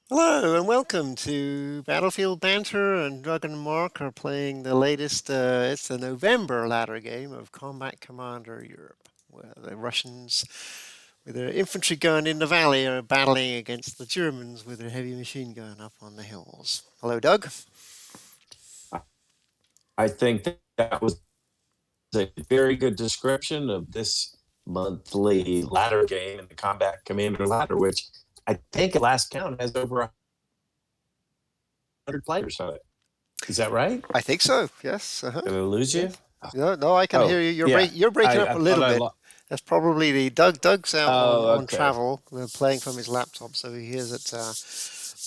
Hello and welcome to Battlefield Banter, and Doug and Mark are playing the latest, it's the November ladder game of Combat Commander Europe, where the Russians with their infantry gun in the valley are battling against the Germans with their heavy machine gun up on the hills. Hello, Doug. I think that was a very good description of this monthly ladder game in the Combat Commander ladder, which I think at last count has over 100 players on it. Is that right? I think so. Yes. Did I lose you? Yes. No, no, I can hear Oh, you. yeah. You're breaking up I a thought little I bit. lost. That's probably the Doug's out Oh, on okay. travel, playing from his laptop, so he hears that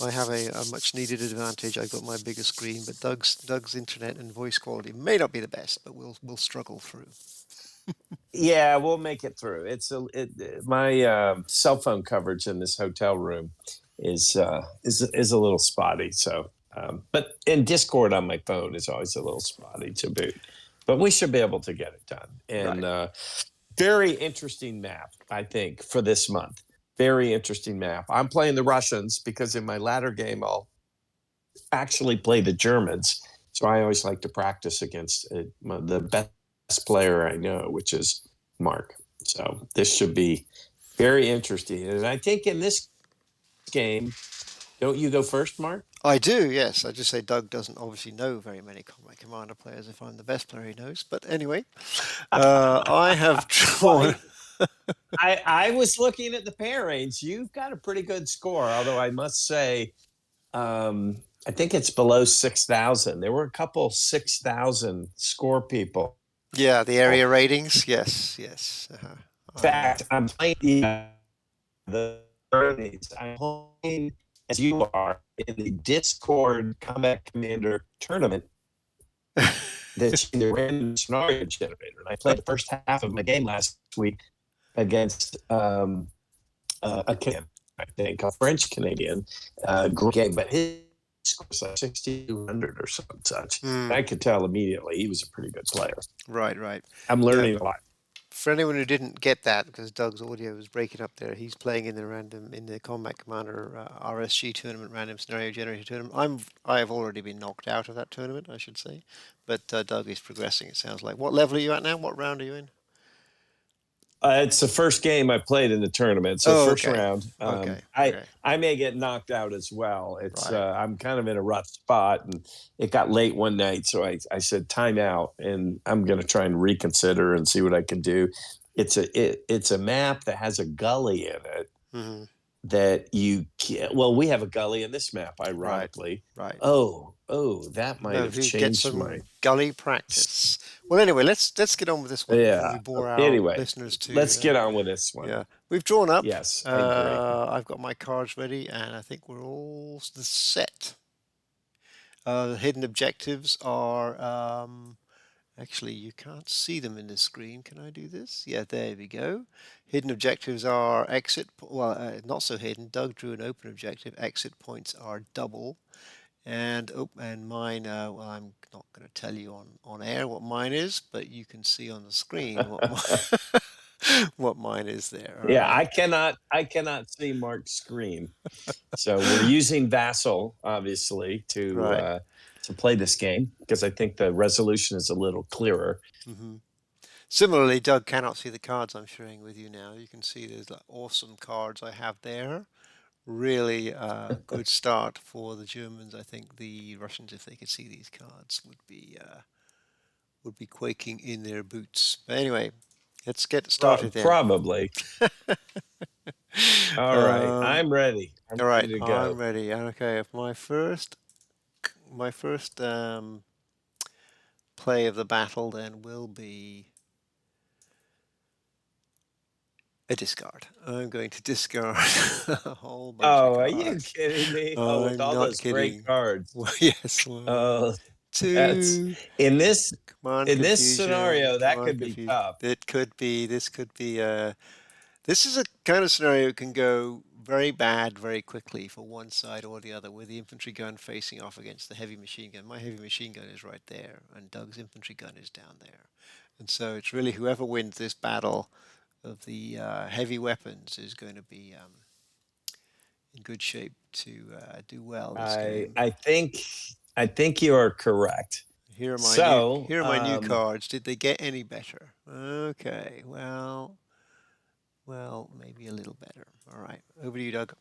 I have a much needed advantage. I've got my bigger screen, but Doug's internet and voice quality may not be the best, but we'll struggle through. Yeah, we'll make it through. My cell phone coverage in this hotel room is a little spotty. So, but in Discord on my phone is always a little spotty to boot. But we should be able to get it done. And Right. very interesting map, I think, for this month. Very interesting map. I'm playing the Russians because in my latter game I'll actually play the Germans. So I always like to practice against the best player I know, which is Mark. So this should be very interesting. And I think in this game, don't you go first, Mark? I do, yes. I just say Doug doesn't obviously know very many Combat Commander players if I'm the best player he knows. But anyway, I have Well, drawn. I was looking at the pair range. You've got a pretty good score, although I must say, I think it's below 6,000. There were a couple 6,000 score people. Yeah, the area ratings. Yes, yes. In fact, I'm playing the I'm playing as you are in the Discord Combat Commander tournament that's the random scenario generator. And I played the first half of my game last week against a Canadian, I think, a French Canadian great game, but his score was like 6,200 or something such. Hmm. I could tell immediately he was a pretty good player. Right, right. I'm Yeah. learning a lot. For anyone who didn't get that, because Doug's audio was breaking up there, he's playing in the Combat Commander RSG tournament, random scenario generator tournament. I have already been knocked out of that tournament, I should say, but Doug is progressing. It sounds like. What level are you at now? What round are you in? It's the first game I played in the tournament, so Oh, first okay, round. okay, I okay. I may get knocked out as well. Right. I'm kind of in a rough spot, and it got late one night, so I said time out, and I'm going to try and reconsider and see what I can do. It's a map that has a gully in it Hmm. that you can't, well, we have a gully in this map, Right. ironically. Right. Oh, that might No, have to get changed my. some gully practice. Well, anyway, let's get on with this one before Yeah. we bore our Anyway, listeners let's to. get on with this one. Yeah, we've drawn up. Yes, I agree. I've got my cards ready, and I think we're all set. The hidden objectives are actually you can't see them in the screen. Can I do this? Yeah, there we go. Hidden objectives are well, not so hidden. Doug drew an open objective. Exit points are double. And oh, and mine. Well, I'm not going to tell you on air what mine is, but you can see on the screen what what mine is there. All Yeah, right. I cannot see Mark's screen. So we're using Vassal, obviously, Right. to play this game because I think the resolution is a little clearer. Hmm. Similarly, Doug cannot see the cards I'm sharing with you now. You can see there's like awesome cards I have there. Really good start for the Germans. I think the Russians, if they could see these cards, would be quaking in their boots. But anyway, let's get started then. Probably. All right, Um, I'm ready. I'm all right, ready to I'm go. ready. Okay, if my first play of the battle then will be a discard. I'm going to discard a whole bunch of Oh, are you cards. kidding me? Oh, with I'm all not those great kidding. cards. Well, yes, one, Oh, that's two. in this Command in this confusion. scenario that Command could be confusion. tough. It could be. This could be. This is a kind of scenario that can go very bad very quickly for one side or the other, with the infantry gun facing off against the heavy machine gun. My heavy machine gun is right there, and Doug's infantry gun is down there. And so it's really whoever wins this battle of the heavy weapons is going to be in good shape to do well this I game. I think I think you are correct. Here are my new So, here are my new cards. Did they get any better? Okay, well, maybe a little better. All right, over to you, Doug.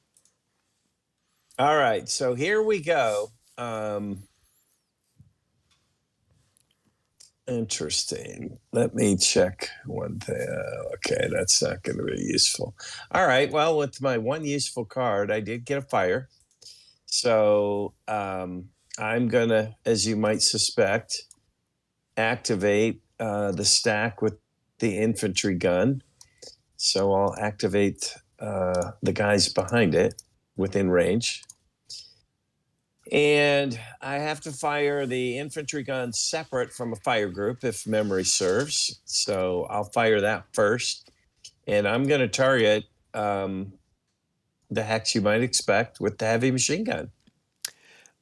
all right. So here we go. Interesting. Let me check one thing. Okay, that's not going to be useful. All right. Well, with my one useful card, I did get a fire. So I'm going to, as you might suspect, activate the stack with the infantry gun. So I'll activate the guys behind it within range. And I have to fire the infantry gun separate from a fire group if memory serves. So I'll fire that first. And I'm going to target the hex you might expect with the heavy machine gun.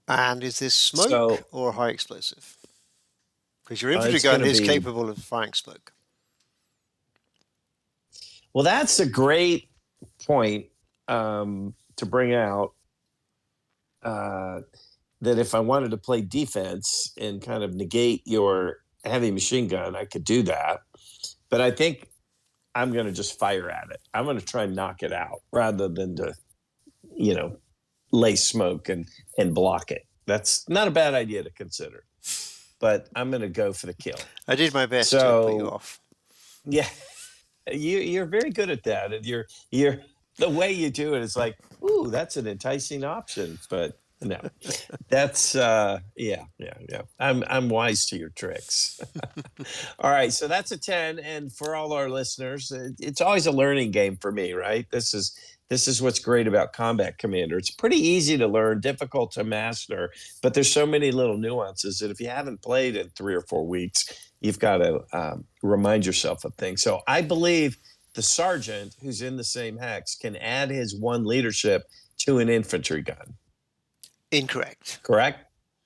And is this smoke So or high explosive? Because your infantry it's going gun to is be, capable of firing smoke. well, that's a great point to bring out. That if I wanted to play defense and kind of negate your heavy machine gun, I could do that. But I think I'm going to just fire at it. I'm going to try and knock it out rather than to, you know, lay smoke and block it. That's not a bad idea to consider. But I'm going to go for the kill. I did my best to put you So off. yeah, you're very good at that, and you're the way you do it is like, ooh, that's an enticing option. But no, that's yeah. I'm wise to your tricks. All right, so that's a 10, and for all our listeners, it's always a learning game for me, right? This is what's great about Combat Commander. It's pretty easy to learn, difficult to master, but there's so many little nuances that if you haven't played in 3 or 4 weeks, you've got to remind yourself of things. So I believe the sergeant who's in the same hex can add his one leadership to an infantry gun. Incorrect. Correct?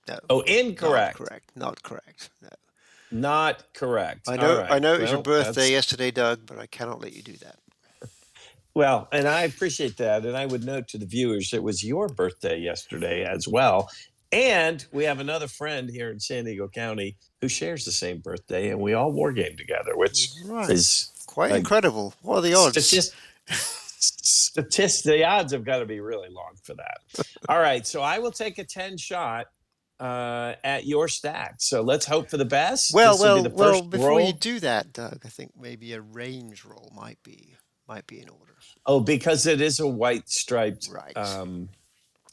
No, Oh, not incorrect. correct. Not correct. No. Not correct. I All know. I right. know it was your Well, birthday that's yesterday, Doug, but I cannot let you do that. well, and I appreciate that. And I would note to the viewers it was your birthday yesterday as well. And we have another friend here in San Diego County who shares the same birthday, and we all war game together, which Right. is Quite like incredible. What are the odds? statist the odds have got to be really long for that. All right, so I will take a 10 shot at your stack. So let's hope for the best. Well, This will be well, the well. first Before you roll. do that, Doug, I think maybe a range roll might be in order. Oh, because it is a white striped. Right.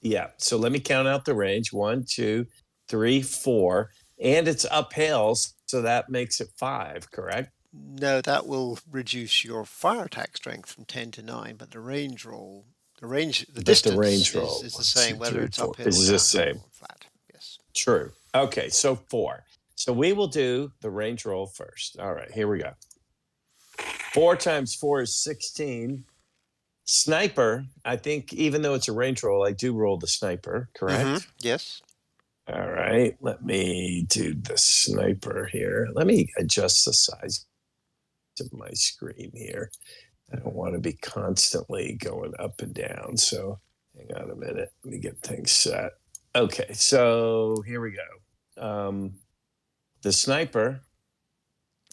Yeah. So let me count out the range. 1, 2, 3, 4. And it's uphill, so that makes it 5, correct? No, that will reduce your fire attack strength from 10 to 9, but the But the distance range is, roll, is the 1, 2, same whether 3, it's 4 uphill or is the downhill same. or flat. Yes. True. Okay. So 4. So we will do the range roll first. All right. Here we go. 4 times 4 is 16. Sniper, I think, even though it's a range roll, I do roll the sniper, correct? Yes. All right. Let me do the sniper here. Let me adjust the size of my screen here. I don't want to be constantly going up and down. So hang on a minute. Let me get things set. Okay, so here we go. The sniper.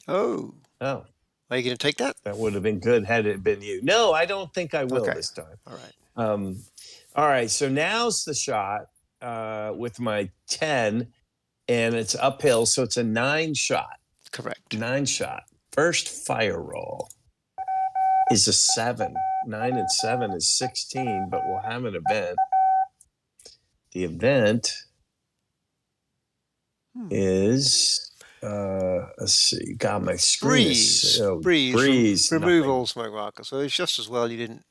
Oh, Oh, are you going to take that? that would have been good had it been you. No, I don't think I will Okay. this time. All right. All right, so now's the shot with my 10, and it's uphill. So it's a 9 shot. Correct. 9 shot. First fire roll is a 7. 9 and 7 is 16, but we'll have an event. The event is let's see. God, my screen is Breeze. breeze, Remove nothing. all smoke markers. So it's just as well you didn't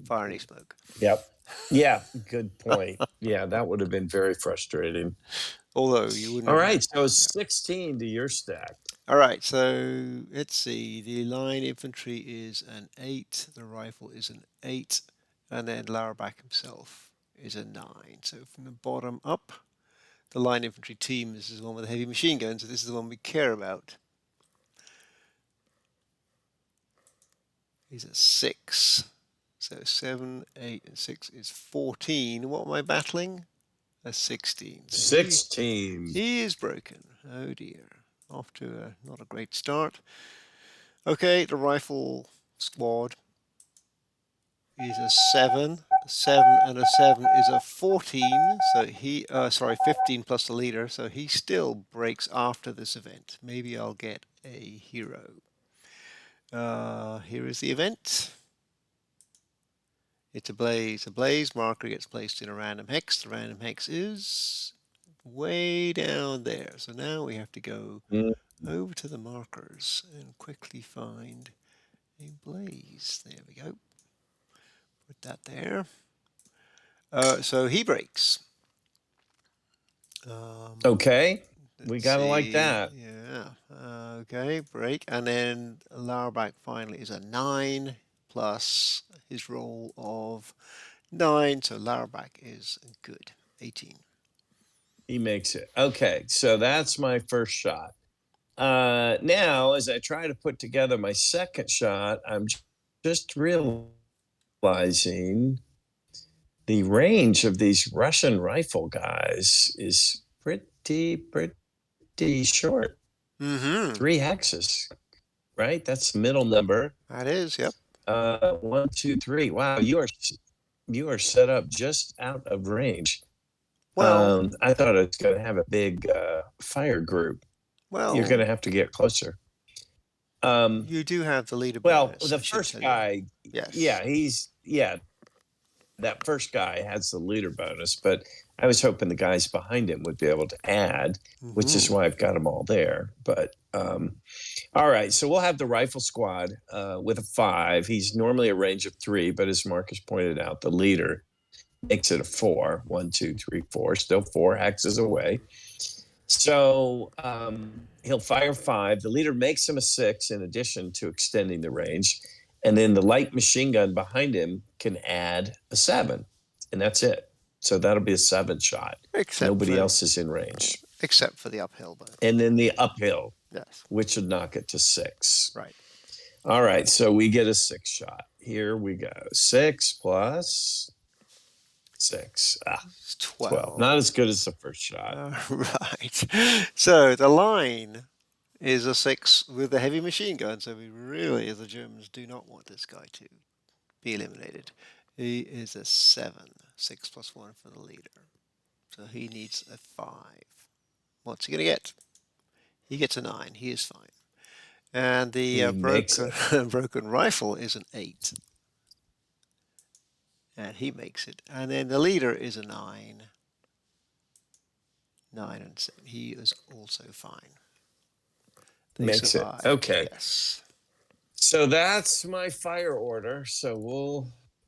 fire any smoke. Yep. Yeah, good point. Yeah, that would have been very frustrating. Although you wouldn't All have. right, so Yeah. 16 to your stack. All right. So let's see. The line infantry is an 8. The rifle is an 8. And then Lauerback himself is a 9. So from the bottom up, the line infantry team, this is the one with the heavy machine guns. So this is the one we care about. He's at 6. So 7, 8, and 6 is 14. What am I battling? A 16. So 16. he is broken. Oh dear. Off to not a great start. Okay, the rifle squad is a 7. 7 and a 7 is a 14. So he, sorry, 15 plus the leader. So he still breaks after this event. Maybe I'll get a hero. Here is the event. It's a blaze. A blaze marker gets placed in a random hex. The random hex is way down there. So now we have to go over to the markers and quickly find a blaze. There we go. Put that there. So he breaks. Okay. We Let's got to like see. that. Yeah. Okay, break. And then Lauerback finally is a 9 plus his roll of 9. So Lauerback is good. 18. He makes it. Okay. So that's my first shot. Now, as I try to put together my second shot, I'm just realizing the range of these Russian rifle guys is pretty short. Mm-hmm. 3 hexes, right? That's the middle number. That is, yep. 1, 2, 3. Wow, you are set up just out of range. Well, I thought it's going to have a big fire group. You're going well, to have to get closer. you do have the leader Well, bonus, the I should first tell you. guy, Yes. yeah, that first guy has the leader bonus, but I was hoping the guys behind him would be able to add, which is why I've got them all there. But all right, so we'll have the rifle squad with a 5. He's normally a range of 3, but as Marcus pointed out, the leader makes it a 4. 1, 2, 3, 4, still 4 hexes away. So he'll fire 5. The leader makes him a 6 in addition to extending the range. And then the light machine gun behind him can add a 7. And that's it. So that'll be a 7 shot. Nobody else is in range. Except for the uphill, but And then the uphill, yes, which would knock it to 6. right. All right. So we get a 6 shot. Here we go. 6 plus 6. It's 12. 12. Not as good as the first shot. Right. So the line is a 6 with the heavy machine gun. So we really, as the Germans, do not want this guy to be eliminated. He is a 7. 6 plus 1 for the leader. So he needs a 5. What's he going to get? He gets a 9. He is fine. And the broken rifle is an 8. And he makes it. And then the leader is a 9. 9 and 7. He is also fine. They Makes survive. It. Okay. Yes. So that's my fire order. So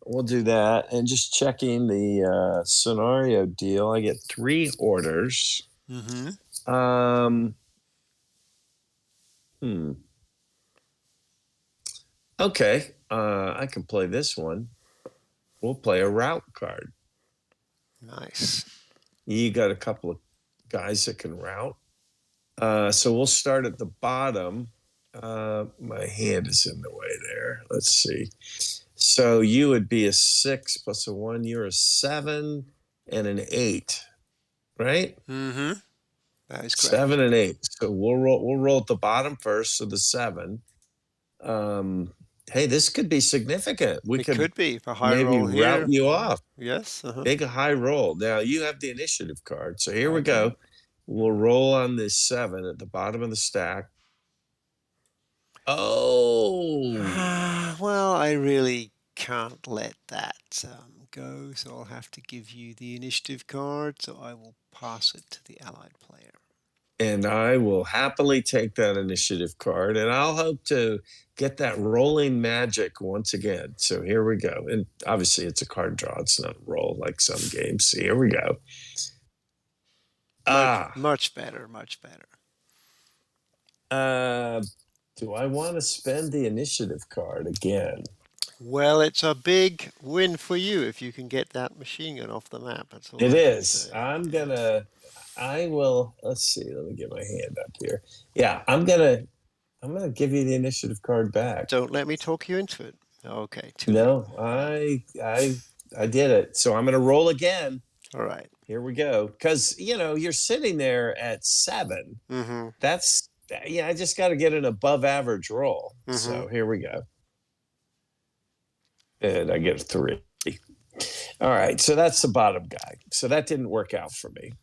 we'll do that. And just checking the scenario deal, I get 3 orders. Mm-hmm. Hmm. Okay. I can play this one. We'll play a route card. Nice. You got a couple of guys that can route. So we'll start at the bottom. My hand is in the way there. Let's see. So you would be a 6 plus a 1. You're a 7 and an 8, right? Mm-hmm. That is correct. 7 and 8. So we'll roll at the bottom first. So the 7. Hey, this could be significant. We could be a high maybe roll here. route you off. Yes. Uh-huh. Big high roll. Now you have the initiative card. So here we I do. go. We'll roll on this 7 at the bottom of the stack. Oh, Well, I really can't let that go, so I'll have to give you the initiative card. So I will pass it to the allied player. and I will happily take that initiative card, and I'll hope to get that rolling magic once again. So here we go. And obviously it's a card draw. It's not a roll like some games. So here we go. Much better, much better. Do I want to spend the initiative card again? Well, it's a big win for you if you can get that machine gun off the map. That's all It I can is. say. I will. Let's see. Let me get my hand up here. Yeah, I'm gonna give you the initiative card back. Don't let me talk you into it. Okay, too late. No, I did it. So I'm going to roll again. All right. Here we go. Because, you're sitting there at 7. Mm-hmm. That's, yeah, I just got to get an above average roll. Mm-hmm. So here we go. And I get a 3. All right. So that's the bottom guy. So that didn't work out for me.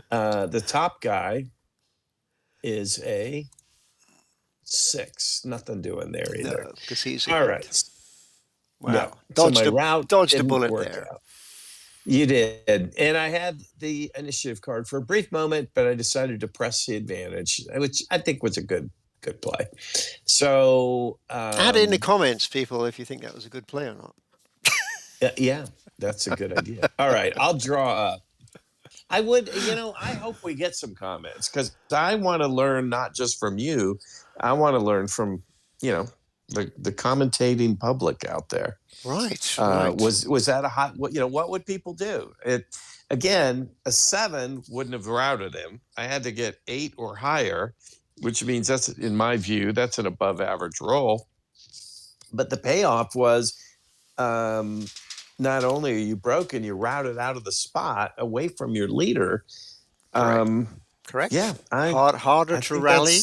The top guy is a 6. Nothing doing there either. No, because he's All eight. right. Yeah. Wow. So my route Dodged a didn't bullet work there. out. You did. And I had the initiative card for a brief moment, but I decided to press the advantage, which I think was a good play. So Add in the comments, people, if you think that was a good play or not. yeah, that's a good idea. All right, I'll draw up. I would, I hope we get some comments because I want to learn not just from you. I want to learn from, you know, the commentating public out there. Right, right. Was that a hot? What would people do? It again, a 7 wouldn't have routed him. I had to get 8 or higher, which means that's, in my view, that's an above average roll. But the payoff was, not only are you broken, you routed out of the spot away from your leader. Correct. Um, Correct. yeah, I Harder I to think that's rally,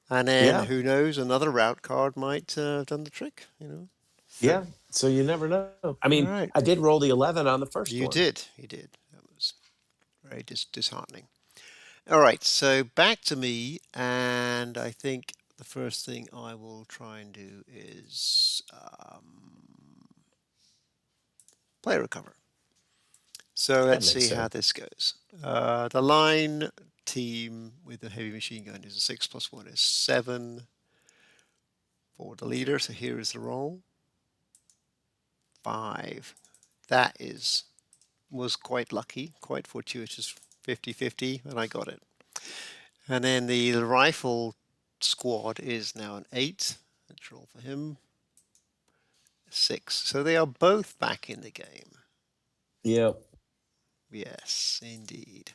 and then yeah who knows, another route card might have done the trick. So, yeah. So you never know. I all mean, right. I did roll the 11 on the first You one. did. You did. That was very disheartening. All right. So back to me, and I think the first thing I will try and do is play recover. So That let's makes see how sense. this goes. The line team with the heavy machine gun is a 6+1 is 7 for the leader. So here is the roll. 5. That was quite lucky, quite fortuitous, 50-50, and I got it. And then the rifle squad is now an 8. Let's roll for him. 6. So they are both back in the game. Yep. Yes, indeed.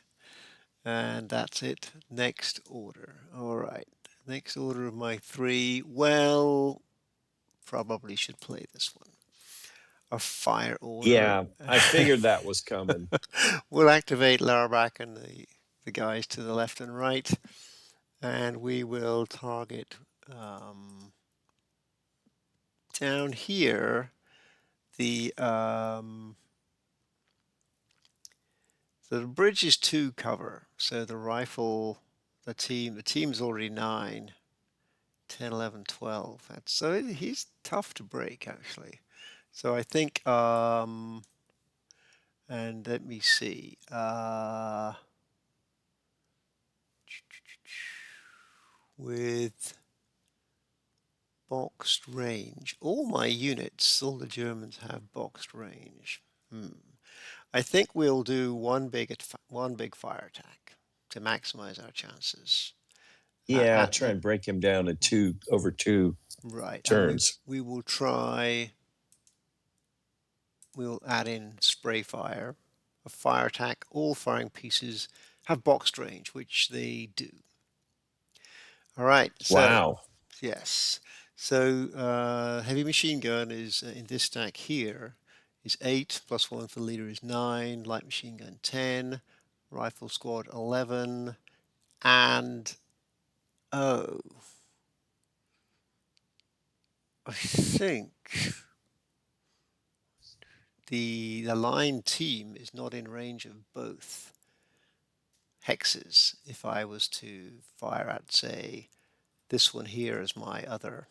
And that's it. Next order. All right. Next order of my 3. Well, probably should play this one. A fire order. Yeah, I figured that was coming. We'll activate Larabak and the guys to the left and right, and we will target down here the the bridge is 2 cover, so the rifle, the team's already 9, 10, 11, 12. So he's tough to break actually. So I think and let me see. With boxed range. All my units, all the Germans have boxed range. I think we'll do one big fire attack to maximize our chances. Yeah, At try the and break him down in over 2 right, and turns. we will try. We'll add in spray fire, a fire attack. All firing pieces have boxed range, which they do. All right, so Wow. yes. So heavy machine gun is in this stack here is 8 plus 1 for the leader is 9, light machine gun 10, rifle squad 11, and oh, I think the line team is not in range of both hexes. If I was to fire at, say, this one here as my other.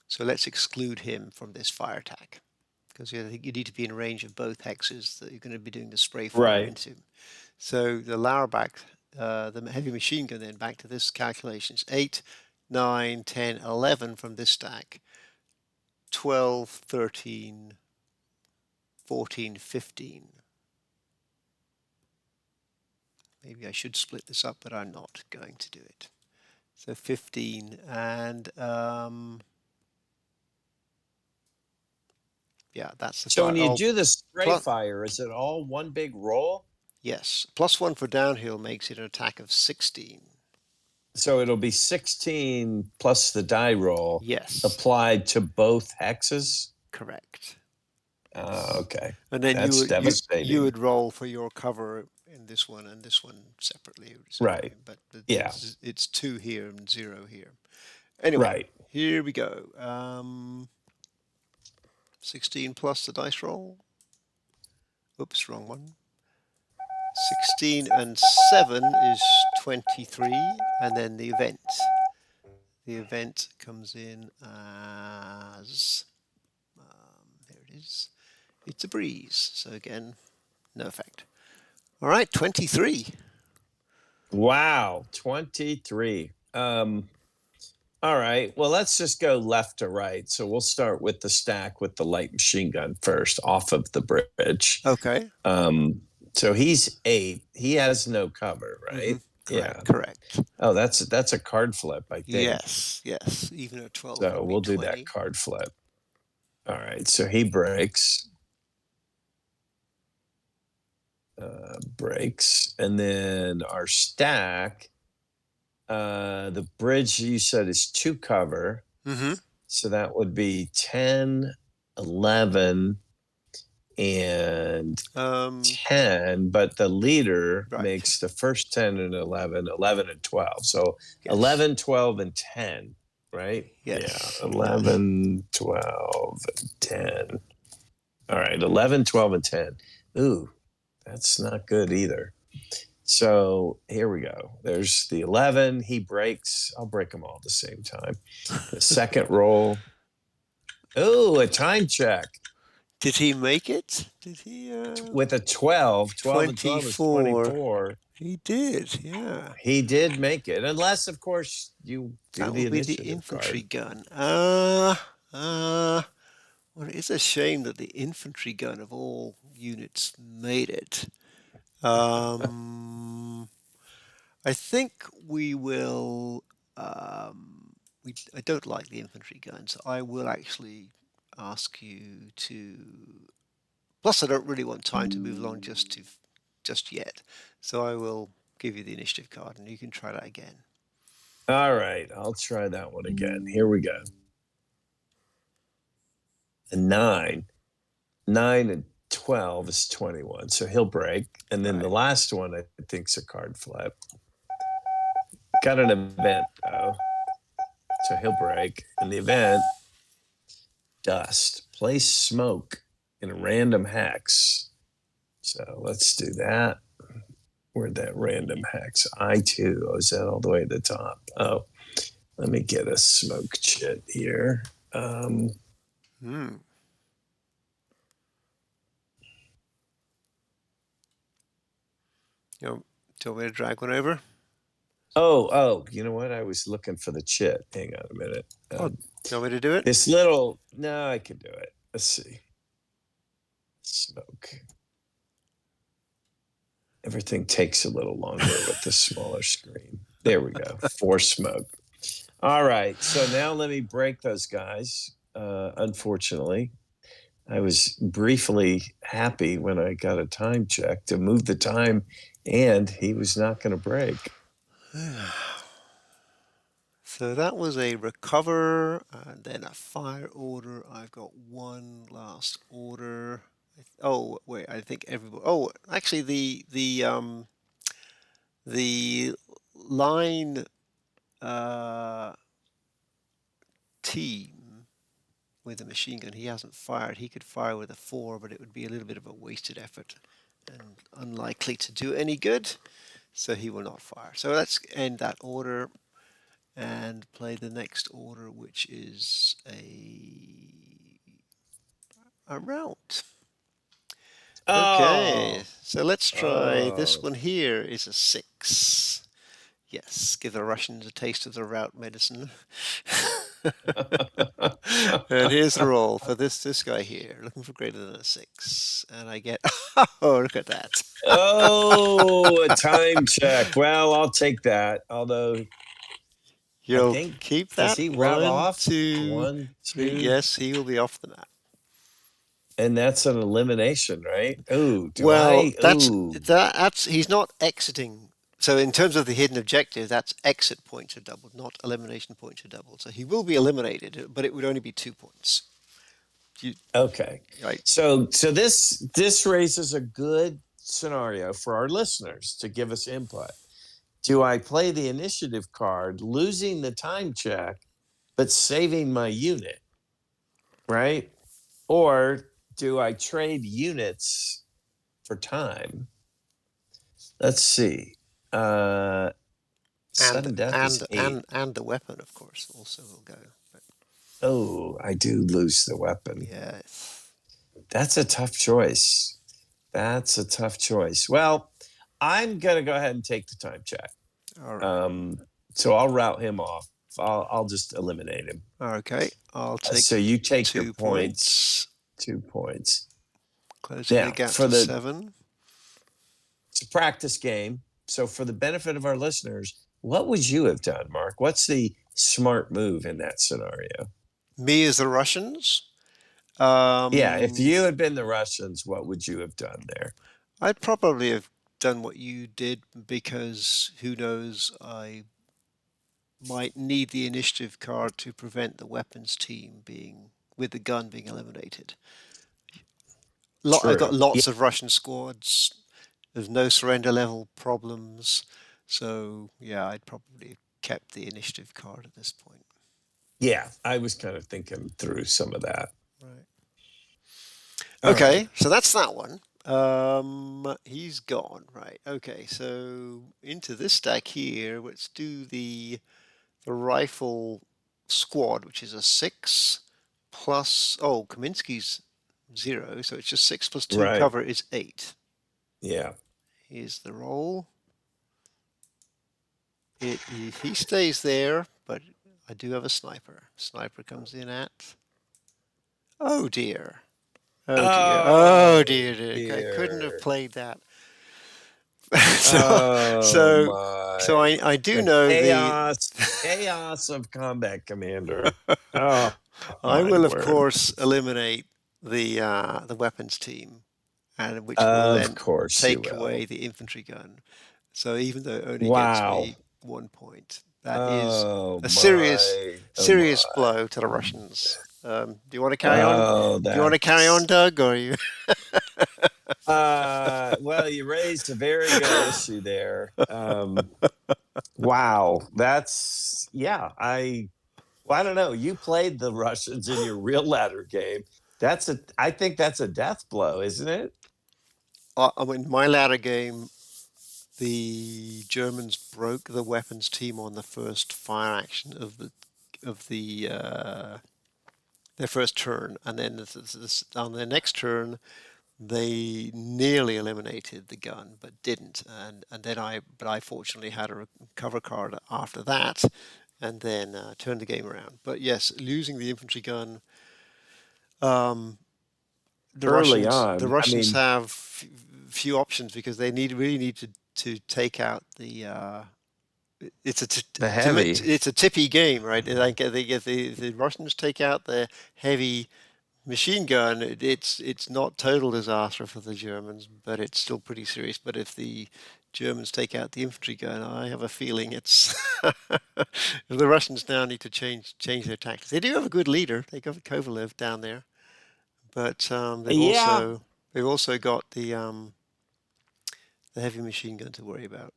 So let's exclude him from this fire attack, because you need to be in range of both hexes that you're going to be doing the spray fire Right. into. So the Lauerback, the heavy machine gun, then back to this calculation, is 8, 9, 10, 11 from this stack, 12, 13, 14, 15. Maybe I should split this up, but I'm not going to do it. So 15 and yeah, that's the So when fire. you Oh, do the spray plus, fire, is it all one big roll? yes, +1 for downhill makes it an attack of 16. So it'll be 16 plus the die roll Yes, applied to both hexes. correct. Yes. Okay, And then that's you devastating. would roll for your cover in this one and this one separately. So, Right. but Yeah. it's two here and zero here. Anyway, Right. here we go. 16 plus the dice roll. Oops, wrong one. 16 and 7 is 23, and then the event. The event comes in as, there it is, it's a breeze. So again, no effect. All right, 23. Wow. 23. All right. Well, let's just go left to right. So we'll start with the stack with the light machine gun first off of the bridge. Okay. Um, so he's 8. He has no cover, Mm-hmm. right? Yeah. Correct, correct. Oh, that's a card flip, I think. Yes, yes. Even a 12 So would be we'll do that 20. card flip. All right. So he breaks, and then our stack. The bridge you said is 2 cover. Mm-hmm. So that would be 10, 11, and Um, 10, but the leader right. makes the first 10 and 11, 11 and 12. So Yes. 11, 12, and 10, right? Yeah, Yes. Yes. 11, 12, and 10. All right, 11, 12, and 10. Ooh, that's not good either. So here we go. There's the 11. He breaks. I'll break them all at the same time. The second roll. Oh, a time check. Did he make it? Did he? With a 12. 12 and 12 is 24. 24. He did, yeah. He did make it. Unless, of course, you do That the will be the initiative infantry card. gun. Well, it's a shame that the infantry gun of all units made it. Um, I think we will. I don't like the infantry guns. I will actually ask you to. Plus, I don't really want time to move along just yet. So I will give you the initiative card, and you can try that again. All right, I'll try that one again. Here we go. A 9. 9 and 12 is 21. So he'll break. And then the Right. last one, I think, is a card flip. Got an event, though. So he'll break. And the event, dust. Place smoke in a random hex. So let's do that. Where'd that random hex? I2. Oh, is that all the way at the top? Oh, let me get a smoke chit here. Hmm. You know, do you want me to drag one over? You know what? I was looking for the chit. Hang on a minute. Oh, you want me to do it? This little, no, I can do it. Let's see. Smoke. Everything takes a little longer with the smaller screen. There we go. For smoke. All right. So now let me break those guys. Unfortunately, I was briefly happy when I got a time check to move the time, and he was not going to break. So that was a recover and then a fire order. I've got one last order. Oh wait, I think everybody. Oh, actually, the line uh, team with a machine gun. He hasn't fired. He could fire with a 4, but it would be a little bit of a wasted effort and unlikely to do any good. So he will not fire. So let's end that order and play the next order, which is a route. Okay, Oh, so let's try this oh. one here. Is a 6. Yes, give the Russians a taste of the route medicine. And here's the roll for this guy here, looking for greater than a 6, and I get oh look at that. Oh, a time check. Well, I'll take that. Although I You'll think, keep does that. he rev One, off? two, One, three. two, Yes, he will be off the map. and that's an elimination, right? Oh, do Well, I? Oh, that's he's not exiting So in terms of the hidden objective, that's exit points are doubled, not elimination points are doubled. So he will be eliminated, but it would only be 2 points. You, Okay. right. So this raises a good scenario for our listeners to give us input. Do I play the initiative card, losing the time check, but saving my unit, right? Or do I trade units for time? Let's see. Uh, And sudden death is and 8. and the weapon, of course, also will go. But Oh, I do lose the weapon. yeah. That's a tough choice. That's a tough choice. Well, I'm gonna go ahead and take the time check. All right. Um, so I'll route him off. I'll just eliminate him. Okay. I'll take So you take your 2 points, points. 2 points. closing the Now gap for to the 7. it's a practice game. So for the benefit of our listeners, what would you have done, Mark? What's the smart move in that scenario? Me as the Russians. Yeah, if Um, you had been the Russians, what would you have done there? I'd probably have done what you did because who knows, I might need the initiative card to prevent the weapons team being with the gun being eliminated. I've got True. lots of Russian squads. There's no surrender level problems, so yeah, I'd probably kept the initiative card at this point. Yeah, I was kind of thinking through some of that. Right. All right. Okay, so that's that one. He's gone. Right. Okay, so into this stack here, let's do the rifle squad, which is a 6 plus. Oh, Kaminsky's 0, so it's just 6 plus 2 Right. cover is 8. Yeah. Here's the roll. He stays there, but I do have a sniper. Sniper comes in at. Oh dear. Oh dear. Oh Oh dear, dear. I couldn't have dear. played that. so Oh so so my. I do The know the chaos of Combat Commander. Oh I my will of word. course eliminate the weapons team, and which will Of then course you take will. away the infantry gun. So even though it only gets Wow. me 1 point, that is Oh a my. Oh serious my. blow to the Russians. Do you want to carry on? Oh, Do you want to carry on, that's Doug, or are you? well, you raised a very good issue there. Wow. That's yeah, I don't know. You played the Russians in your real ladder game. I think that's a death blow, isn't it? I mean, my ladder game, the Germans broke the weapons team on the first fire action of their first turn, and then on their next turn they nearly eliminated the gun but didn't, and then I fortunately had a cover card after that, and then turned the game around. But yes, losing the infantry gun, um, Early the on. I Russians mean, have few options because they really need to take out the it's a the heavy. it's a tippy game, right? They get the Russians take out the heavy machine gun. It's not total disaster for the Germans, but it's still pretty serious. But if the Germans take out the infantry gun, I have a feeling it's the Russians now need to change their tactics. They do have a good leader. They got Kovalev down there, but Yeah. they've also got the heavy machine gun to worry about.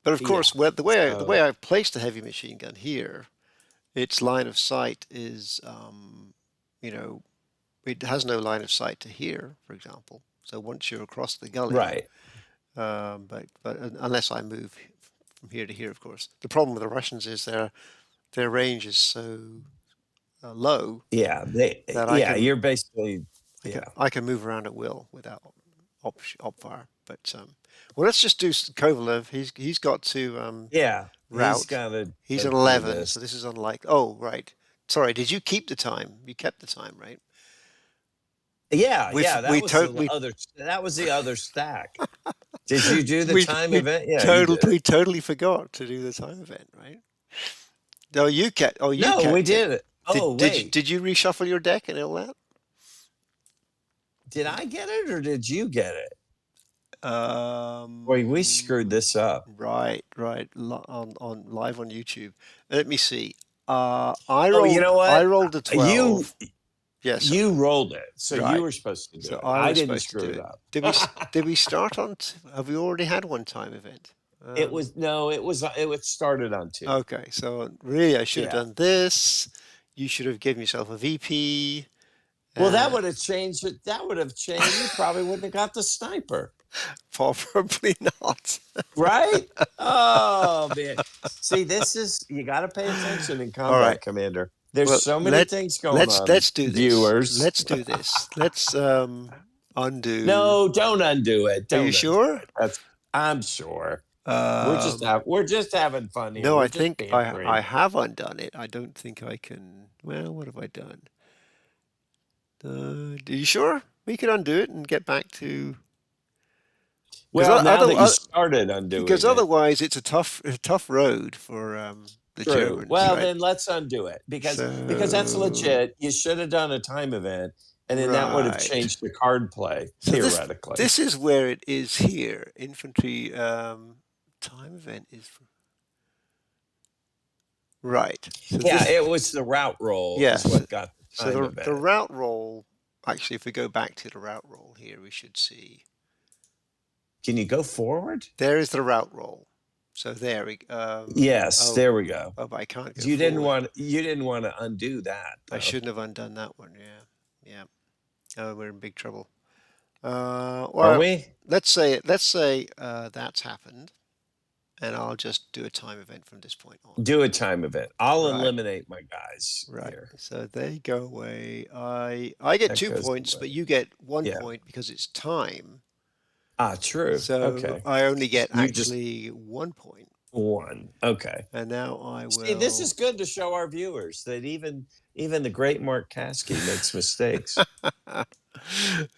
But of Yeah. course, the way So I've placed the heavy machine gun here, its line of sight is, you know, it has no line of sight to here, for example. So once you're across the gully, right. but unless I move from here to here, of course. The problem with the Russians is their range is so low Yeah. that Yeah, you're basically yeah. I can move around at will without op fire. But well, let's just do Kovalev. He's got to Yeah. He's route. gotta He's go an through 11, so this. this is unlike. Oh, right. Sorry, did you keep the time? You kept the time, right? Yeah, yeah, We totally that was the other stack. Did you do the time event? Yeah, you did. we totally forgot to do the time event, right? No, you kept. Oh, you No, we kept it. did it. Oh, wait. Did you reshuffle your deck and all that? Did I get it or did you get it? Boy, we screwed this up. Right, right. On live on YouTube. Let me see. Oh, you know I what? rolled a You 12. Yes, you rolled it, so you right. were supposed to do So it. I I was didn't supposed to do screw it it. up. Did we start on have we already had one time event? It was no, it was started on two. Okay, so really I should have Yeah. done this. You should have given yourself a VP. Well, that Uh, would have changed it. That would have changed. You probably wouldn't have got the sniper, probably not. right? Oh man. See, this is you got to pay attention in All right. combat, Commander. There's Well, so many things going on, let's do this. viewers. Let's do this. Let's undo. No, don't undo it. Are you Don't undo sure? it. That's I'm sure. Um, We're just having fun here. no, We're I just think I bantering. have undone it. I don't think I can. Well, what have I done? Are you sure we can undo it and get back to? Because Well, now that you started undoing it, otherwise it's a tough road for the true. Germans, Well, right? then let's undo it because that's So legit. You should have done a time event, and then that would have right. changed the card play So theoretically. this is where it is here. Infantry time event is right. So Yeah, this it was the route roll is yes. what got the So time the event. route roll. Actually, if we go back to the route roll here, we should see Can you go forward? there is the route roll. So there we Yes, there we go. oh, but I can't go You didn't forward. want you didn't want to undo that I though. shouldn't have undone that one. Yeah, yeah. Oh, we're in big trouble. Are Well, we? let's say that's happened, and I'll just do a time event from this point on. Do a time event. I'll Right, eliminate my guys right. here. So they go away. I get That two goes points, but away. you get one Yeah. point because it's time. Ah, true. So Okay. I only get You just actually 1 point. one. Okay. And now I See, this is will. good to show our viewers that even the great Mark Kasky makes mistakes.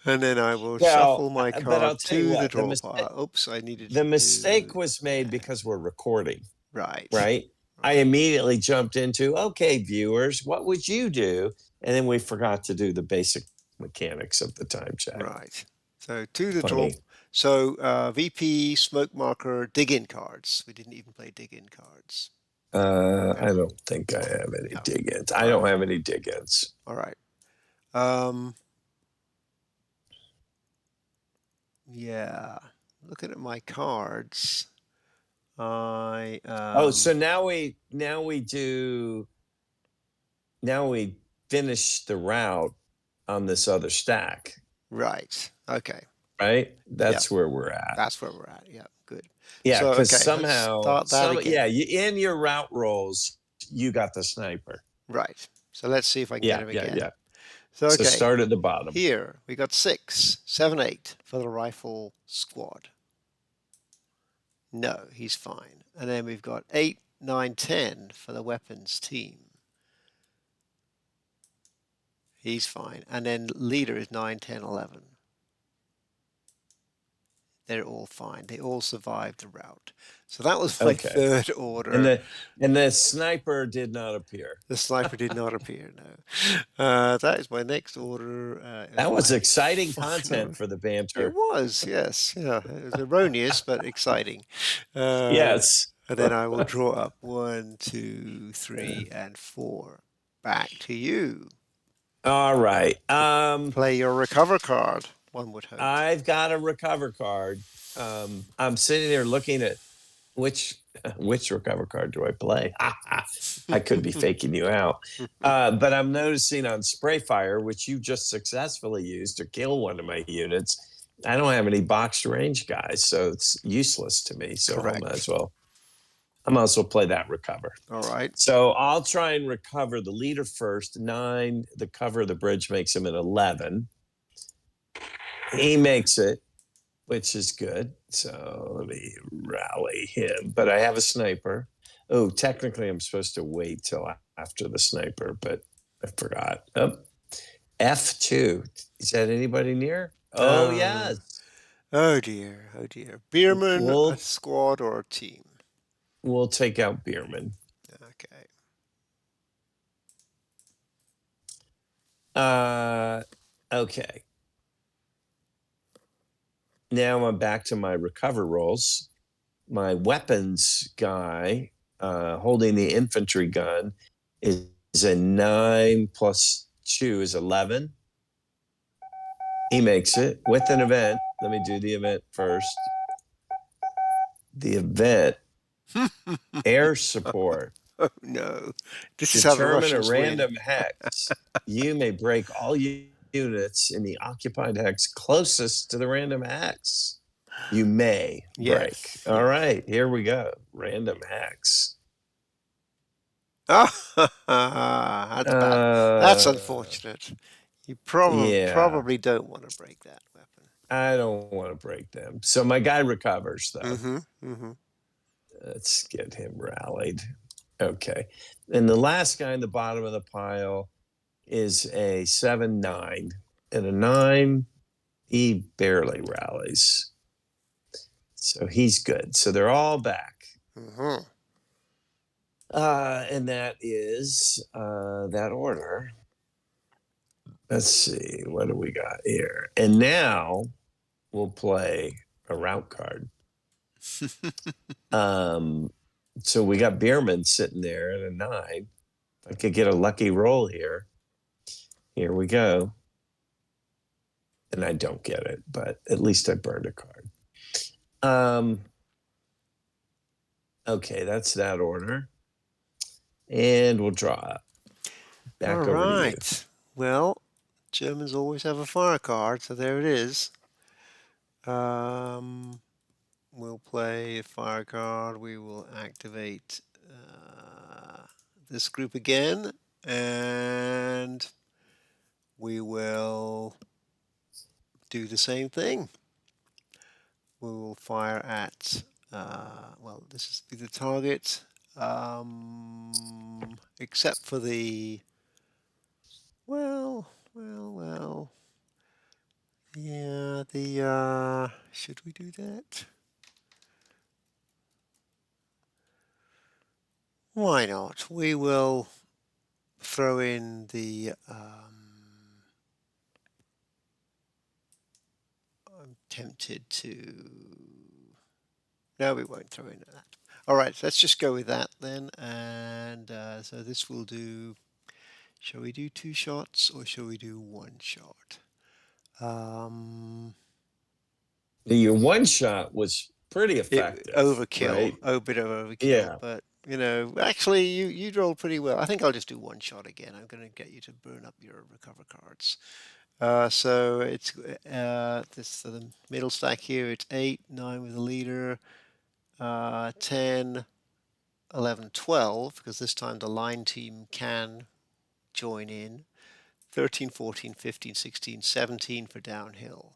And then I will Well, shuffle my but card I'll tell you to the what, draw pile. Oops, I needed the to do. mistake was made Yeah, because we're recording, right, right? I right, immediately jumped into, okay, viewers, what would you do? And then we forgot to do the basic mechanics of the time check. right. So to the draw. Funny. So VP, smoke marker, dig in cards. We didn't even play dig in cards. I don't think I have any No. dig-ins. All I don't right. have any dig-ins. All right. Um, yeah. Looking at my cards, I Oh, so now we finish the route on this other stack, right. Okay. right? Yeah. That's where we're at. That's where we're at. Yeah. Good. Yeah, So because okay, let's somehow, start that yeah, again. in your route rolls, you got the sniper. Right. So let's see if I can get Yeah, him yeah, again. yeah. So So okay, start at the bottom. here we got 6, 7, 8 for the rifle squad. No, he's fine. And then we've got 8, 9, 10 for the weapons team. He's fine. And then leader is 9, 10, 11. They're all fine. They all survived the route. So that was my Okay. third And order. the sniper did not appear. The sniper did not appear, no. That is my next order. That was My exciting final. content for the It banter. was, yes. Yeah, it was erroneous, but exciting. Yes. And then I will draw up 1, 2, 3, and 4. Back to you. All right. Play your recover card, one would hope. I've got a recover card. I'm sitting there looking at which recover card do I play? I could be faking you out. But I'm noticing on spray fire, which you just successfully used to kill one of my units, I don't have any boxed range guys, so it's useless to me. So Correct. I might as well play that recover. All right. So I'll try and recover the leader first. 9, the cover of the bridge makes him an 11. He makes it, which is good. So let me rally him. But I have a sniper. Oh, technically, I'm supposed to wait till after the sniper, but I forgot. Oh, F2. Is that anybody near? Oh, yes. Oh dear. Oh dear. Bierman, a We'll squad, or a team? we'll take out Bierman. Okay. Uh, okay. now I'm back to my recover rolls. My weapons guy holding the infantry gun is a 9 plus 2 is 11. He makes it with an event. Let me do the event first. The event, air support. Oh no, this is how the Determine a Russians win. random hex. You may break all units in the occupied hex closest to the random hex. You may break. Yes, All yes. right, here we go. Random hex. That's bad. That's Uh, unfortunate. You yeah, probably don't want to break that weapon. I don't want to break them. So my guy recovers though. Mm-hmm. Mm-hmm. Let's get him rallied. Okay. And the last guy in the bottom of the pile is a 7-9. And a 9, he barely rallies. So he's good. So they're all back. Mm-hmm. And that is that order. Let's see. What do we got here? And now we'll play a route card. Um, so we got Bierman sitting there at a 9. If I could get a lucky roll here. Here we go. And I don't get it, but at least I burned a card. Okay, that's that order. And we'll draw up. All Back over to you. right. Well, Germans always have a fire card, so there it is. Um, we'll play a fire card. We will activate this group again, and we will do the same thing. We will fire at, well, this is be the target, except for the, well, yeah, should we do that? Why not? We will throw in the, I'm tempted to, no, we won't throw in that. All right, let's just go with that then. And so this will do, shall we do 2 shots or shall we do 1 shot? Your one shot was pretty effective, Overkill, right? a bit of overkill, Yeah. but actually you rolled pretty well. I think I'll just do 1 shot again. I'm going to get you to burn up your recover cards. So it's the middle stack here. It's 8, 9 with the leader, 10, 11, 12, because this time the line team can join in. 13, 14, 15, 16, 17 for downhill.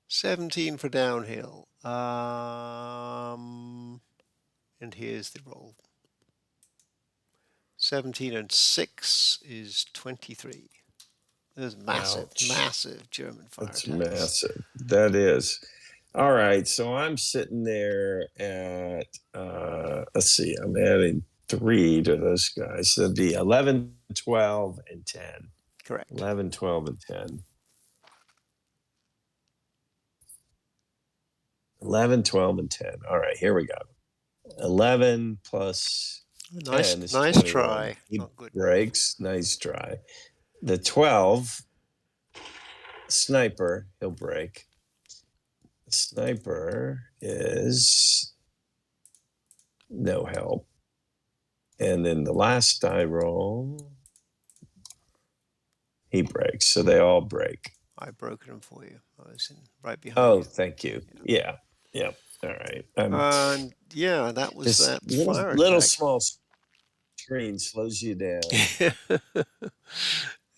17 for downhill. And here's the roll. 17 and 6 is 23. Those massive, Ouch. massive German fire That's attacks. massive. That is. All right. So I'm sitting there at, let's see, I'm adding 3 to those guys. So it'd be 11, 12, and 10. Correct. 11, 12, and 10. 11, 12, and 10. All right. Here we go. 11 plus Nice, 10 is nice 21. try. He Not good enough. breaks. Nice try. The 12 sniper, he'll break. The sniper is no help. And then the last die roll, he breaks. So they all break. I broke them for you. I was right behind Oh, you. thank you. Yeah. Yep. All right. I'm And yeah, that was just that fire little attack. small screen slows you down.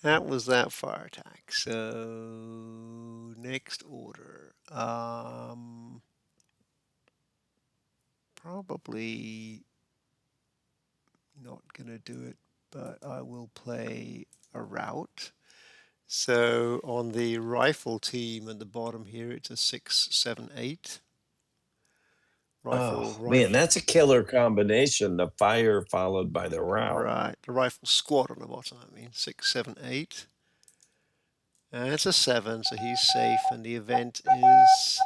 That was that fire attack. So next order. Probably not gonna do it, but I will play a route. So on the rifle team at the bottom here, it's a 6, 7, 8. Oh, Rifle, man, rifle, that's a killer combination. The fire followed by the route. right. The rifle squad on the bottom, I mean, 6, 7, 8. It's a 7, so he's safe, and the event is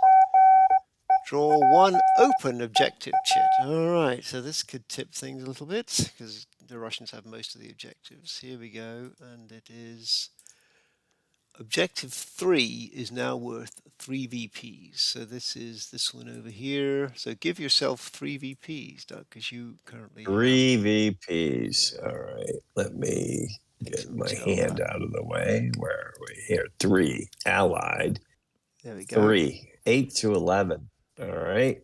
draw one open objective chit. All right, so this could tip things a little bit because the Russians have most of the objectives. Here we go, and it is objective 3 is now worth 3 VPs. So this is this one over here. So give yourself 3 VPs, Doug, because you currently have. 3 VPs. Yeah, All right. Let me take get some my gel hand that. out of the way. Where are we? Here. 3. Allied. There we go. 3. 8 to 11. All right.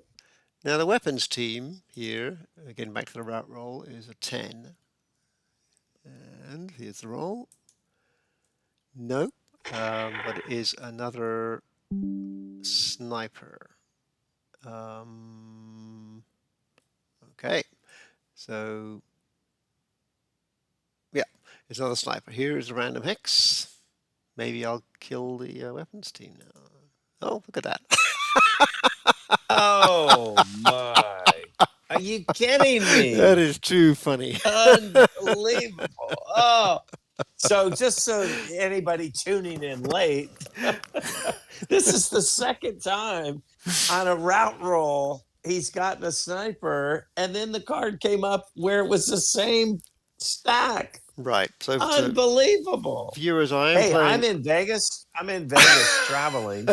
Now the weapons team here, again back to the route roll, is a 10. And here's the roll. Nope. But it is another sniper. Okay. So, yeah, it's another sniper. Here is a random hex. Maybe I'll kill the weapons team now. Oh, look at that. Oh my. Are you kidding That me? is too funny. Unbelievable. Oh. So just so anybody tuning in late, this is the second time on a route roll he's gotten a sniper, and then the card came up where it was the same stack. Right. So, to Unbelievable. viewers, I am Hey, I'm playing. in Vegas. I'm in Vegas traveling.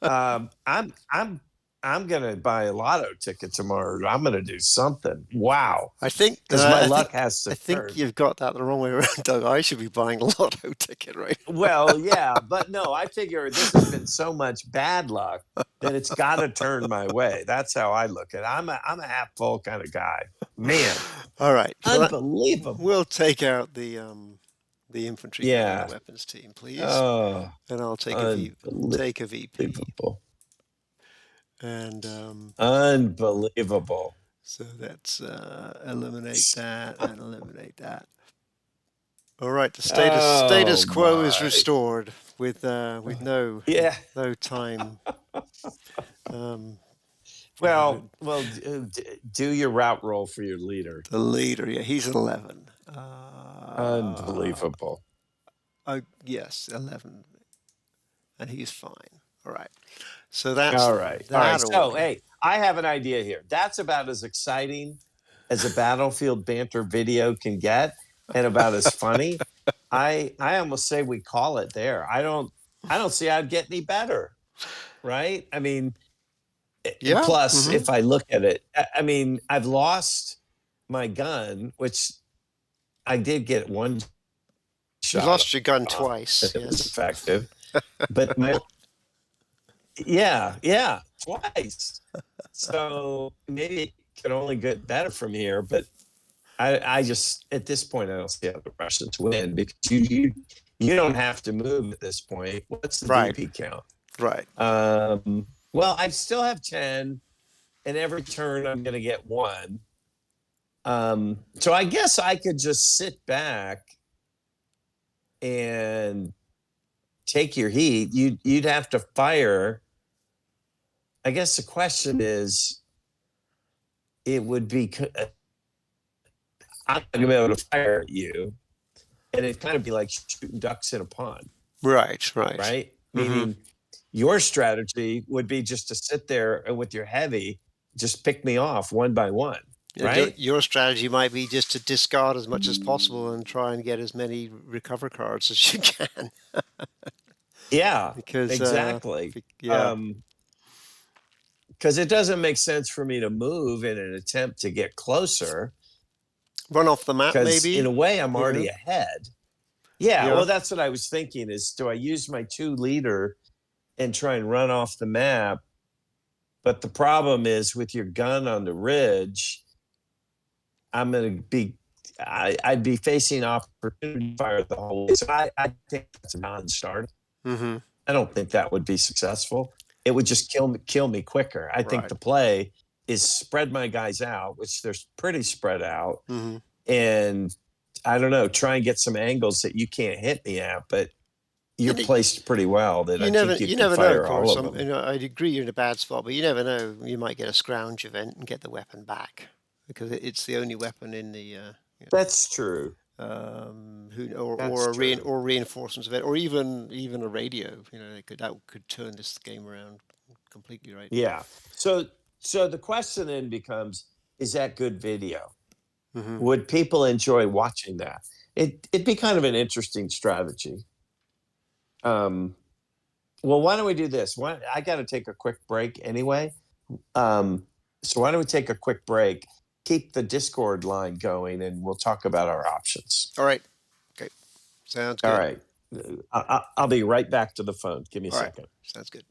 Um, I'm I'm I'm gonna buy a lotto ticket tomorrow. I'm gonna do something. Wow, I think because my I think luck has I to think turn. you've got that the wrong way around, Doug. I should be buying a lotto ticket right Well, yeah, but no, I figure this has been so much bad luck that it's got to turn my way. That's how I look at it. I'm a half full kind of guy. Man, All right, so unbelievable. we'll take out the infantry gun in the Yeah. weapons team, please, Oh, and I'll unbelievable. take a VP, and Unbelievable. so that's eliminate that and eliminate that. All right, the Oh status quo is my. restored with Yeah. no time. Um, Do your route roll for your leader. the leader, yeah, he's an 11. Unbelievable. Oh, yes, 11, and he's fine. All right. So that's All right. All right. that So, order. hey, I have an idea here. That's about as exciting as a battlefield banter video can get and about as funny. I almost say we call it there. I don't see how it'd get any better, right? I mean, Yeah. plus Hmm. if I look at it, I mean, I've lost my gun, which I did get one You shot lost your gun off and twice. it was Yes. effective. But yeah, twice. So maybe it can only get better from here. But I just at this point I don't see how the Russians win because you don't have to move at this point. What's the Right. VP count? Right. Well, I still have 10, and every turn I'm going to get one. So I guess I could just sit back and take your heat. You'd have to fire. I guess the question is, it would be I'm not gonna be able to fire at you, and it'd kind of be like shooting ducks in a pond, Right. Right. right? Hmm. Meaning, your strategy would be just to sit there with your heavy, just pick me off one by one, right? Your strategy might be just to discard as much as possible and try and get as many recover cards as you can, Yeah, because exactly. yeah, Because it doesn't make sense for me to move in an attempt to get closer. run off the map Because in maybe. a way, I'm You already know. ahead. Yeah, Yeah. well, that's what I was thinking is do I use my 2 leader and try and run off the map? But the problem is with your gun on the ridge, I'm going to be, I'd be facing opportunity fire the whole way. So I think that's a non-starter. Hmm. I don't think that would be successful. It would just kill me quicker. I think Right. the play is spread my guys out, which they're pretty spread out, Hmm. and I don't know, try and get some angles that you can't hit me at, but you're And it, placed pretty well that I think you you could never know. Of fire all course, of them. I'd agree you're in a bad spot, but you never know. You might get a scrounge event and get the weapon back because it's the only weapon in the. That's true. That's true. or reinforcements of it, or even a radio. That could turn this game around completely, right? Yeah. So so the question then becomes, is that good video? Hmm. Would people enjoy watching that? It'd be kind of an interesting strategy. Um, well, why don't we do this? I got to take a quick break anyway. Um, so why don't we take a quick break, keep the Discord line going, and we'll talk about our options. All right. Okay. Sounds All good. right. I'll be right back to the phone. Give me a All right. second. Sounds good.